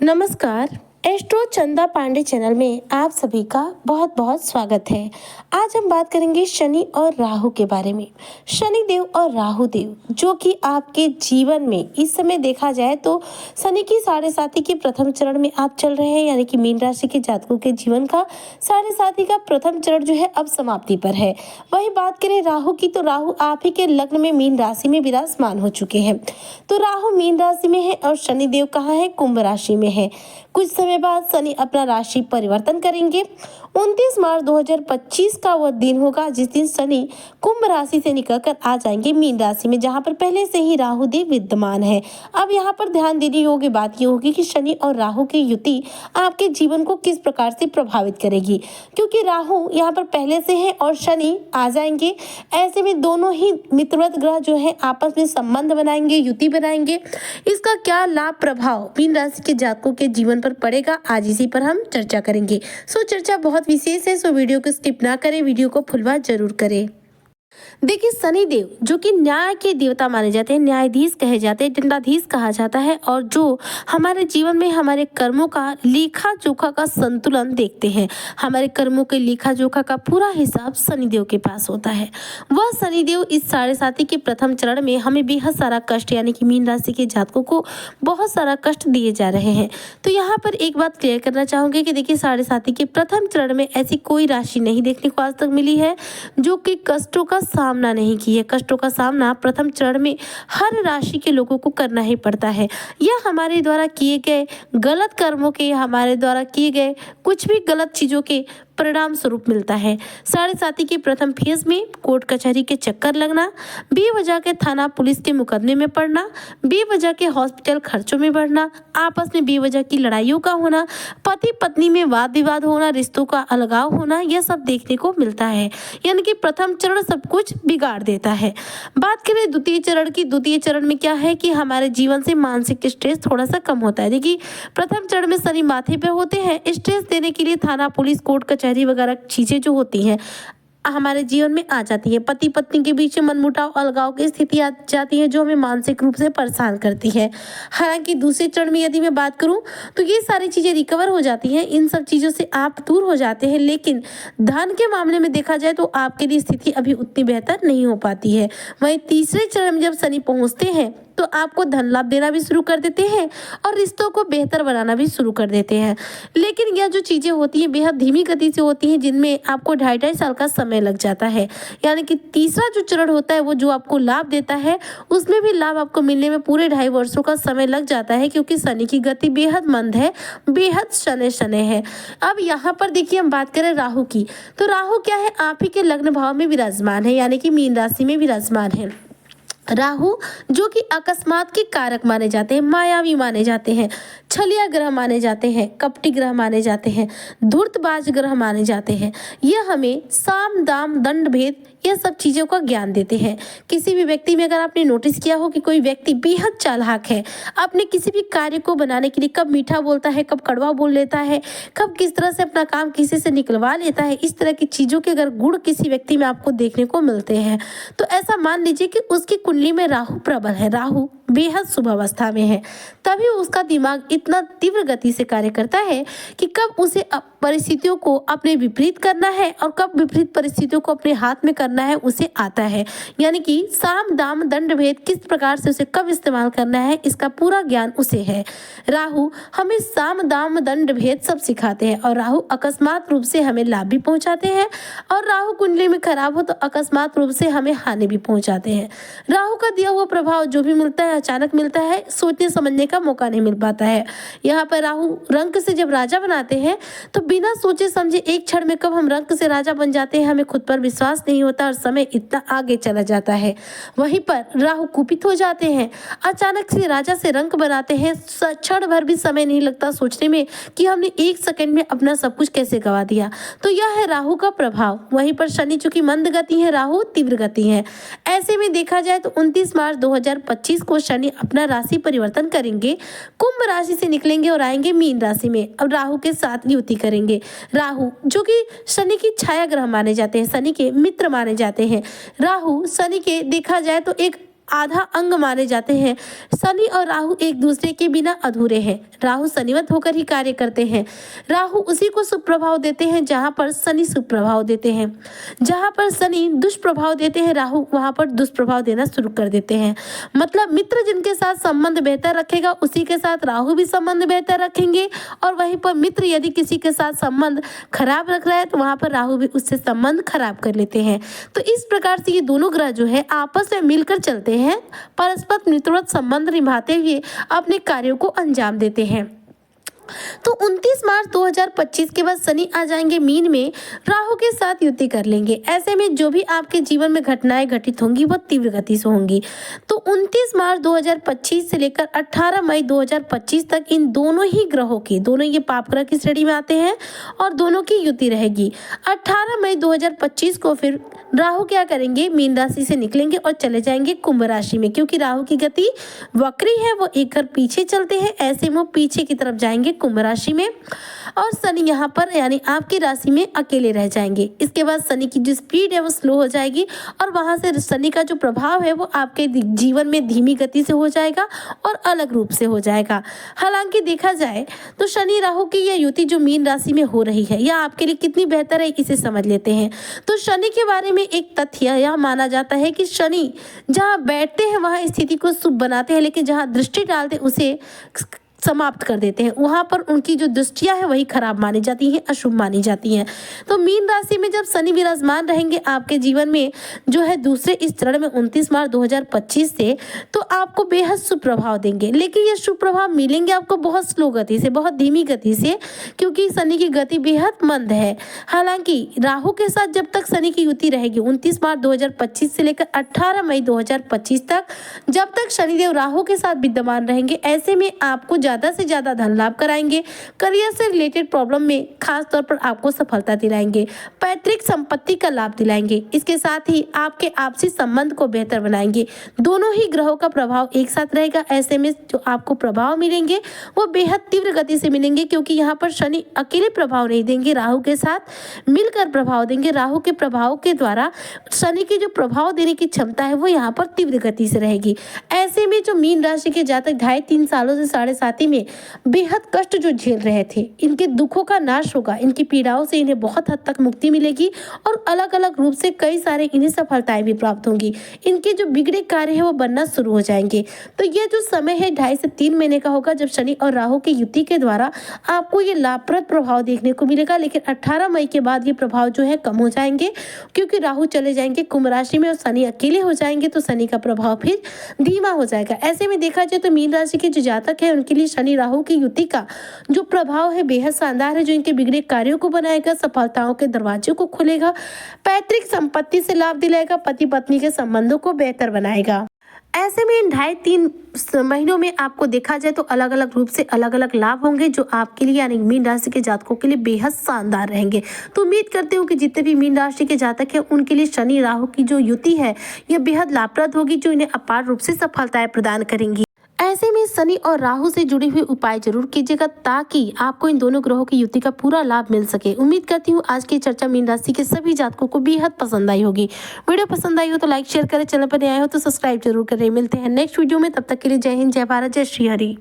नमस्कार। एस्ट्रो चंदा पांडे चैनल में आप सभी का बहुत बहुत स्वागत है। आज हम बात करेंगे शनि और राहु के बारे में। शनि देव और राहु देव जो कि आपके जीवन में इस समय देखा जाए तो शनि की साढ़े साथी के प्रथम चरण में आप चल रहे हैं, यानी कि मीन राशि के जातकों के जीवन का साढ़े साथी का प्रथम चरण जो है अब समाप्ति पर है। वही बात करें राहु की तो राहु आप ही के लग्न में मीन राशि में विराजमान हो चुके हैं। तो राहु मीन राशि में है और शनि देव कहाँ है? कुंभ राशि में है। कुछ समय बाद शनि अपना राशि परिवर्तन करेंगे। 29 मार्च 2025 का वह दिन होगा जिस दिन शनि कुंभ राशि से निकलकर आ जाएंगे मीन राशि में, जहां पर पहले से ही राहु देव विद्यमान है। अब यहां पर ध्यान देने योग्य बात ये होगी कि शनि और राहु की युति आपके जीवन को किस प्रकार से प्रभावित करेगी, क्योंकि राहु यहाँ पर पहले से है और शनि आ जाएंगे। ऐसे में दोनों ही मित्रवत ग्रह जो है आपस में संबंध बनाएंगे, युति बनाएंगे। इसका क्या लाभ प्रभाव मीन राशि के जातकों के जीवन पर पड़ेगा, आज इसी पर हम चर्चा करेंगे। चर्चा बहुत विशेष है, वीडियो को स्किप ना करें, वीडियो को फुल वॉच जरूर करें। देखिए शनि देव जो कि न्याय के देवता माने जाते हैं, न्यायाधीश कहे जाते हैं, दंडाधीश कहा जाता है, और जो हमारे जीवन में हमारे कर्मों का लेखा जोखा का संतुलन देखते हैं। हमारे कर्मों के लेखा जोखा का पूरा हिसाब शनि देव के पास होता है। वह शनि देव इस साढ़े साथी के प्रथम चरण में हमें बेहद सारा कष्ट, यानी कि मीन राशि के जातकों को बहुत सारा कष्ट दिए जा रहे हैं। तो यहाँ पर एक बात क्लियर करना चाहूंगी कि देखिए साढ़े साथी के प्रथम चरण में ऐसी कोई राशि नहीं देखने को आज तक मिली है जो कि कष्टों का सामना नहीं की है। कष्टों का सामना प्रथम चरण में हर राशि के लोगों को करना ही पड़ता है। यह हमारे द्वारा किए गए गलत कर्मों के, हमारे द्वारा किए गए कुछ भी गलत चीजों के परिणाम स्वरूप मिलता है। साढ़े साथी के प्रथम फेज में कोर्ट कचहरी के चक्कर लगना, बेवजह के थाना पुलिस के मुकदमे में पड़ना, बेवजह के हॉस्पिटल खर्चों में बढ़ना, आपस में बेवजह की लड़ाइयों का होना, पति पत्नी में वाद विवाद होना, रिश्तों का अलगाव होना, यह सब देखने को मिलता है। यानी कि प्रथम चरण सब कुछ बिगाड़ देता है। बात करें द्वितीय चरण की, द्वितीय चरण में क्या है कि हमारे जीवन से मानसिक स्ट्रेस थोड़ा सा कम होता है। देखिए प्रथम चरण में शनि माथे पे होते हैं, स्ट्रेस देने के लिए थाना पुलिस कोर्ट कचहरी वगैरह चीजें जो होती हैं हमारे जीवन में आ जाती है। पति पत्नी के बीच में मनमुटाव अलगाव की स्थिति आ जाती है जो हमें मानसिक रूप से परेशान करती है। हालांकि दूसरे चरण में यदि मैं बात करूं तो ये सारी चीजें रिकवर हो जाती हैं, इन सब चीजों से आप दूर हो जाते हैं। लेकिन धन के मामले में देखा जाए तो आपके लिए स्थिति अभी उतनी बेहतर नहीं हो पाती है। वहीं तीसरे चरण में जब शनि पहुंचते हैं तो आपको धन लाभ देना भी शुरू कर देते हैं और रिश्तों को बेहतर बनाना भी शुरू कर देते हैं। लेकिन यह जो चीजें होती हैं बेहद धीमी गति से होती हैं, जिनमें आपको 2.5 साल का समय लग जाता है। यानी कि तीसरा जो चरण होता है वो जो आपको लाभ देता है उसमें भी लाभ आपको मिलने में पूरे 2.5 वर्षों का समय लग जाता है, क्योंकि शनि की गति बेहद मंद है, बेहद शनै शनै है। अब यहाँ पर देखिए हम बात करें राहु की, तो राहु क्या है? आप ही के लग्न भाव में विराजमान है, यानी कि मीन राशि में विराजमान है। राहु जो कि अकस्मात के कारक माने जाते हैं, मायावी माने जाते हैं, छलिया ग्रह माने जाते हैं, कपटी ग्रह माने जाते हैं, धूर्तबाज ग्रह माने जाते हैं। यह हमें साम दाम दंड भेद यह सब चीज़ों का ज्ञान देते हैं। किसी भी व्यक्ति में अगर आपने नोटिस किया हो कि कोई व्यक्ति बेहद चालाक है, अपने किसी भी कार्य को बनाने के लिए कब मीठा बोलता है, कब कड़वा बोल लेता है, कब किस तरह से अपना काम किसी से निकलवा लेता है, इस तरह की चीज़ों के अगर गुण किसी व्यक्ति में आपको देखने को मिलते हैं तो ऐसा मान लीजिए कि उसकी कुंडली में राहु प्रबल है, राहु बेहद शुभ अवस्था में है। तभी उसका दिमाग इतना तीव्र गति से कार्य करता है कि कब उसे परिस्थितियों को अपने विपरीत करना है और कब विपरीत परिस्थितियों को अपने हाथ में करना है उसे आता है। यानी कि साम दाम दंड भेद किस प्रकार से उसे कब इस्तेमाल करना है इसका पूरा ज्ञान उसे है। राहु हमें साम दाम दंड भेद सब सिखाते हैं और राहु अकस्मात रूप से हमें लाभ भी पहुंचाते हैं और राहु कुंडली में खराब हो तो अकस्मात रूप से हमें हानि भी पहुंचाते हैं। राहु का दिया हुआ प्रभाव जो भी मिलता है अचानक मिलता है, सोचने समझने का मौका नहीं मिल पाता है। यहाँ पर राहु रंक से जब राजा बनाते हैं तो बिना सोचे समझे एक क्षण में कब हम रंक से राजा बन जाते हैं, हमें खुद पर विश्वास नहीं होता और समय इतना आगे चला जाता है। वहीं पर राहु कुपित हो जाते हैं, अचानक से राजा से रंक बनाते हैं, क्षण भर भी समय नहीं लगता सोचने में कि हमने एक सेकंड में अपना सब कुछ कैसे गवा दिया। तो यह है राहु का प्रभाव। वहीं पर शनि चूंकि मंद गति है, राहु तीव्र गति है। ऐसे में देखा जाए तो 29 मार्च 2025 को शनि अपना राशि परिवर्तन करेंगे, कुंभ राशि से निकलेंगे और आएंगे मीन राशि में। अब राहु के साथ युति करेंगे। राहु जो कि शनि की छाया ग्रह माने जाते हैं, शनि के मित्र माने जाते हैं। राहु शनि के देखा जाए तो एक आधा अंग माने जाते हैं। शनि और राहु एक दूसरे के बिना अधूरे हैं। राहु शनिवत होकर ही कार्य करते हैं। राहु उसी को शुभ प्रभाव देते हैं जहां पर शनि शुभ प्रभाव देते हैं। जहां पर शनि दुष्प्रभाव देते हैं, राहु वहां पर दुष्प्रभाव देना शुरू कर देते हैं। मतलब मित्र जिनके साथ संबंध बेहतर रखेगा उसी के साथ राहु भी संबंध बेहतर रखेंगे, और वहीं पर मित्र यदि किसी के साथ संबंध खराब रख रहा है तो वहां पर राहु भी उससे संबंध खराब कर लेते हैं। तो इस प्रकार से ये दोनों ग्रह जो है आपस में मिलकर चलते हैं, परस्पर मित्रवत संबंध निभाते हुए अपने कार्यों को अंजाम देते हैं। तो 29 मार्च 2025 के बाद शनि आ जाएंगे मीन में, राहु के साथ युति कर लेंगे। ऐसे में जो भी आपके जीवन में घटनाएं घटित होंगी वो तीव्र गति से होंगी। तो 29 मार्च 2025 से लेकर 18 मई 2025 तक इन दोनों ही ग्रहों की, दोनों ये पाप ग्रह की श्रेणी में आते हैं और दोनों की युति रहेगी। 18 मई 2025 को फिर राहु क्या करेंगे, मीन राशि से निकलेंगे और चले जाएंगे कुंभ राशि में, क्योंकि राहु की गति वक्री है, वो एक घर पीछे चलते हैं। ऐसे में वो पीछे की तरफ जाएंगे कुंभ राशि में, और शनि यहाँ पर यानी आपकी राशि में अकेले रह जाएंगे। इसके बाद शनि की जो स्पीड है वो स्लो हो जाएगी, और वहां से शनि का जो प्रभाव है वो आपके जीवन में धीमी गति से हो जाएगा और अलग रूप से हो जाएगा। हालांकि देखा जाए तो शनि राहु की यह युति जो मीन राशि में हो रही है, यह आपके लिए कितनी बेहतर है इसे समझ लेते हैं। तो शनि के बारे में एक तथ्य यह माना जाता है कि शनि जहाँ बैठते हैं वहाँ स्थिति को शुभ बनाते हैं, लेकिन जहाँ दृष्टि डालते हैं उसे समाप्त कर देते हैं। वहां पर उनकी जो दृष्टियां है वही खराब मानी जाती हैं, अशुभ मानी जाती हैं। तो मीन राशि में जब शनि विराजमान रहेंगे आपके जीवन में जो है दूसरे इस चरण में 29 मार्च 2025 से, तो आपको बेहद शुभ प्रभाव देंगे। लेकिन ये शुभ प्रभाव मिलेंगे आपको बहुत स्लो गति से, बहुत धीमी गति से, क्योंकि शनि की गति बेहद मंद है। हालांकि राहु के साथ जब तक शनि की युति रहेगी 29 मार्च 2025 से लेकर 18 मई 2025 तक, जब तक शनिदेव राहु के साथ विद्यमान रहेंगे, ऐसे में आपको ज्यादा से ज्यादा धन लाभ कराएंगे। करियर से रिलेटेड प्रॉब्लम में खास तौर पर आपको सफलता दिलाएंगे। पैतृक संपत्ति का लाभ दिलाएंगे। इसके साथ ही आपके आपसी संबंध को बेहतर बनाएंगे। दोनों ही ग्रहों का प्रभाव एक साथ रहेगा। ऐसे में जो आपको प्रभाव मिलेंगे वो बेहद तीव्र गति से मिलेंगे, क्योंकि यहाँ पर शनि अकेले प्रभाव नहीं देंगे, राहु के साथ मिलकर प्रभाव देंगे। राहु के प्रभाव के द्वारा शनि की जो प्रभाव देने की क्षमता है वो यहाँ पर तीव्र गति से रहेगी। ऐसे में जो मीन राशि के जातक 2.5-3 सालों से 7.5 में बेहद कष्ट जो झेल रहे थे, इनके दुखों का नाश होगा। इनकी पीड़ाओं से इन्हें बहुत हद तक मुक्ति मिलेगी, और अलग अलग रूप से कई सारे इन्हें सफलताएं भी प्राप्त होंगी। इनके जो बिगड़े कार्य है वो बनना शुरू हो जाएंगे। तो ये जो समय है 2.5 से 3 महीने का होगा, जब शनि और राहु की युति के द्वारा आपको ये लाभप्रद प्रभाव देखने को मिलेगा। लेकिन 18 मई के बाद ये प्रभाव जो है कम हो जाएंगे, क्योंकि राहु चले जाएंगे कुंभ राशि में और शनि अकेले हो जाएंगे, तो शनि का प्रभाव फिर धीमा हो जाएगा। ऐसे में देखा जाए तो मीन राशि के जो जातक है उनके लिए शनि राहु की युति का जो प्रभाव है बेहद शानदार है, जो इनके बिगड़े कार्यों को बनाएगा, सफलताओं के दरवाजे को खोलेगा, पैतृक संपत्ति से लाभ दिलाएगा, पति पत्नी के संबंधों को बेहतर बनाएगा। ऐसे में इन 2.5-3 महीनों में आपको देखा जाए तो अलग अलग रूप से अलग अलग लाभ होंगे, जो आपके लिए यानी मीन राशि के जातकों के लिए बेहद शानदार रहेंगे। तो उम्मीद करते हूँ कि जितने भी मीन राशि के जातक हैं उनके लिए शनि राहु की जो युति है यह बेहद लाभप्रद होगी, जो इन्हें अपार रूप से सफलताएं प्रदान करेंगी। ऐसे में शनि और राहु से जुड़े हुए उपाय जरूर कीजिएगा, ताकि आपको इन दोनों ग्रहों की युति का पूरा लाभ मिल सके। उम्मीद करती हूँ आज की चर्चा मीन राशि के सभी जातकों को बेहद पसंद आई होगी। वीडियो पसंद आई हो तो लाइक शेयर करें, चैनल पर नए आए हो तो सब्सक्राइब जरूर करें। मिलते हैं नेक्स्ट वीडियो में, तब तक के लिए जय हिंद, जय भारत, जय श्री हरि।